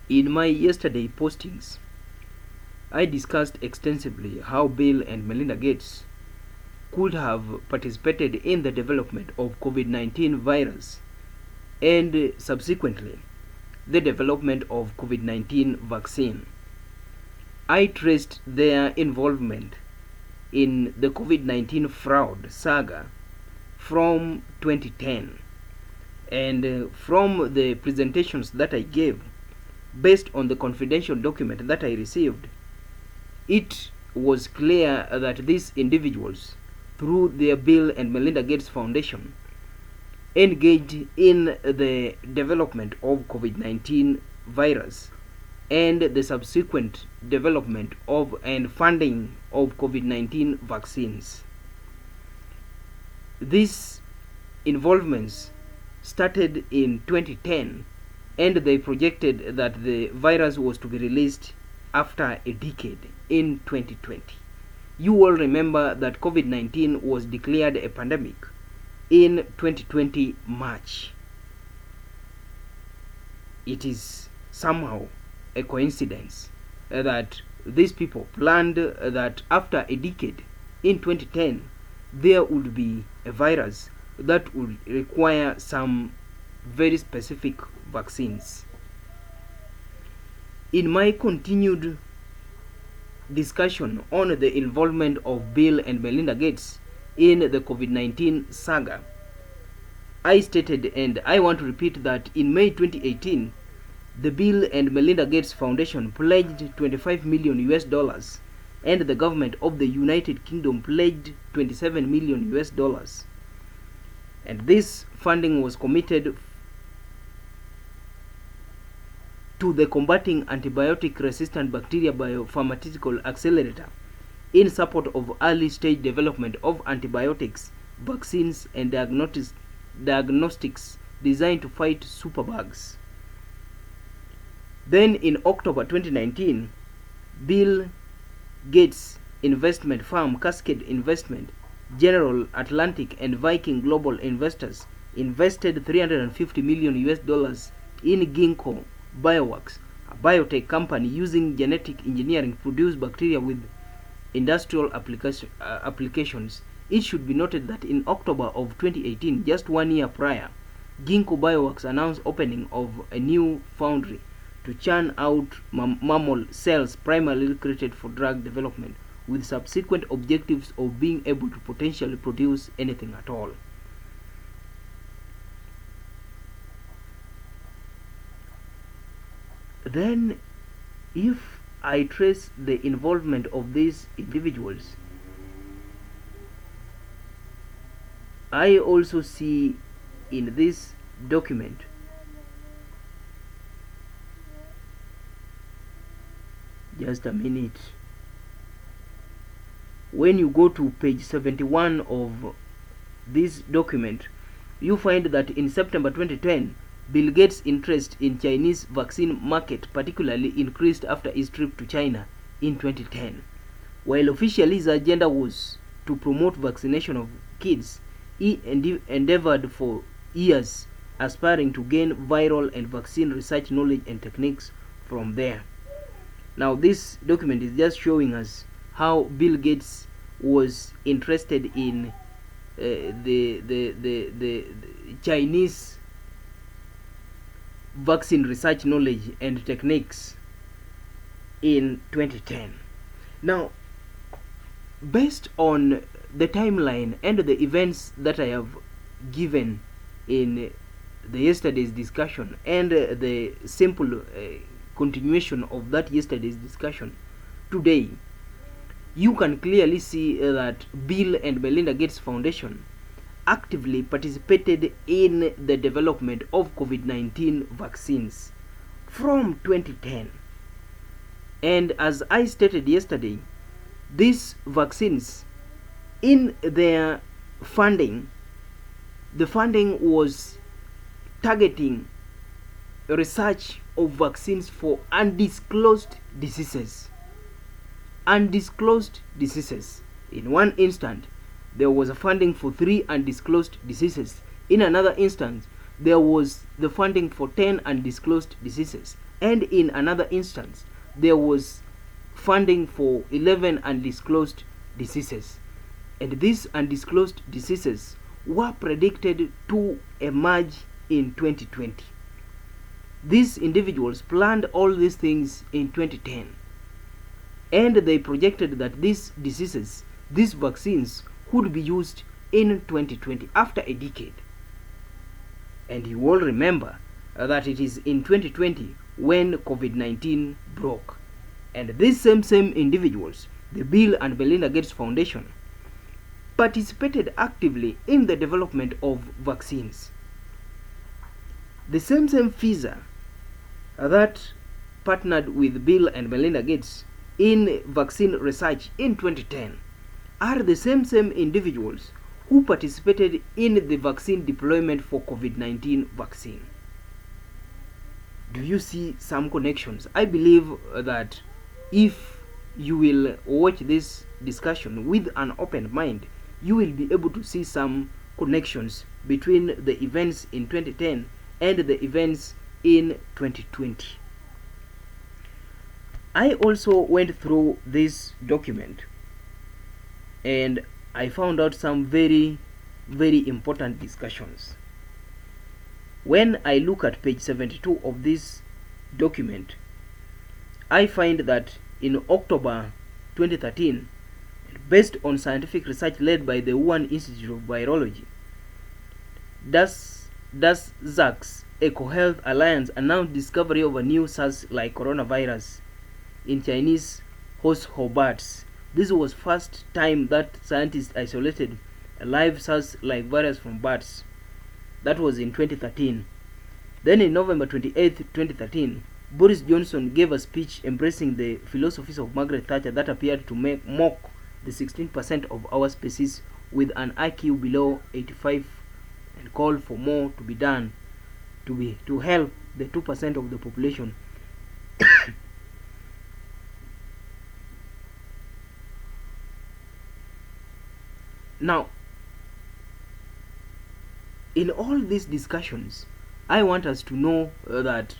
In my yesterday postings, I discussed extensively how Bill and Melinda Gates could have participated in the development of COVID-19 virus and subsequently the development of COVID-19 vaccine. I traced their involvement in the COVID-19 fraud saga from 2010, and from the presentations that I gave based on the confidential document that I received, it was clear that these individuals, through their Bill and Melinda Gates Foundation, engaged in the development of COVID-19 virus and the subsequent development of and funding of COVID-19 vaccines. These involvements started in 2010, and they projected that the virus was to be released after a decade in 2020. You all remember that COVID-19 was declared a pandemic in 2020 March. It is somehow a coincidence that these people planned that after a decade in 2010 there would be a virus that would require some very specific vaccines. In my continued discussion on the involvement of Bill and Melinda Gates in the COVID-19 saga, I stated, and I want to repeat, that in May 2018, the Bill and Melinda Gates Foundation pledged 25 million US dollars, and the government of the United Kingdom pledged 27 million US dollars. And this funding was committed to the Combating Antibiotic Resistant Bacteria Biopharmaceutical Accelerator in support of early stage development of antibiotics, vaccines, and diagnostics designed to fight superbugs. Then in October 2019, Bill Gates' investment firm Cascade Investment, General Atlantic, and Viking Global Investors invested 350 million US dollars in Ginkgo Bioworks, a biotech company using genetic engineering to produce bacteria with industrial applications. It should be noted that in October of 2018, just 1 year prior, Ginkgo Bioworks announced opening of a new foundry to churn out mammal cells primarily created for drug development, with subsequent objectives of being able to potentially produce anything at all. Then, if I trace the involvement of these individuals, I also see in this document just a minute. When you go to page 71 of this document, you find that in September 2010, Bill Gates' interest in Chinese vaccine market particularly increased after his trip to China in 2010. While officially his agenda was to promote vaccination of kids, he endeavored for years, aspiring to gain viral and vaccine research knowledge and techniques from there. Now this document is just showing us how Bill Gates was interested in the Chinese vaccine research knowledge and techniques in 2010. Now, based on the timeline and the events that I have given in the yesterday's discussion and the simple continuation of that yesterday's discussion today, you can clearly see that Bill and Melinda Gates Foundation actively participated in the development of COVID-19 vaccines from 2010. And as I stated yesterday, these vaccines, in their funding, the funding was targeting research of vaccines for undisclosed diseases. Undisclosed diseases. In one instance, there was a funding for 3 undisclosed diseases. In another instance, there was the funding for 10 undisclosed diseases, and in another instance, there was funding for 11 undisclosed diseases. And these undisclosed diseases were predicted to emerge in 2020. These individuals planned all these things in 2010, and they projected that these diseases, these vaccines, would be used in 2020, after a decade. And you all remember that it is in 2020 when COVID-19 broke. And these same individuals, the Bill and Melinda Gates Foundation, participated actively in the development of vaccines. The same FISA that partnered with Bill and Melinda Gates in vaccine research in 2010 are the same individuals who participated in the vaccine deployment for COVID-19 vaccine. Do you see some connections? I believe that if you will watch this discussion with an open mind, you will be able to see some connections between the events in 2010 and the events in 2020. I also went through this document and I found out some very important discussions. When I look at page 72 of this document, I find that in October 2013, based on scientific research led by the Wuhan Institute of Virology, Zach's EcoHealth Alliance announced discovery of a new SARS-like coronavirus in Chinese horse bats. This was first time that scientists isolated a live SARS-like virus from bats. That was in 2013. Then in November 28, 2013, Boris Johnson gave a speech embracing the philosophies of Margaret Thatcher that appeared to mock the 16% of our species with an IQ below 85 and called for more to be done to help the 2% of the population. Now, in all these discussions, I want us to know that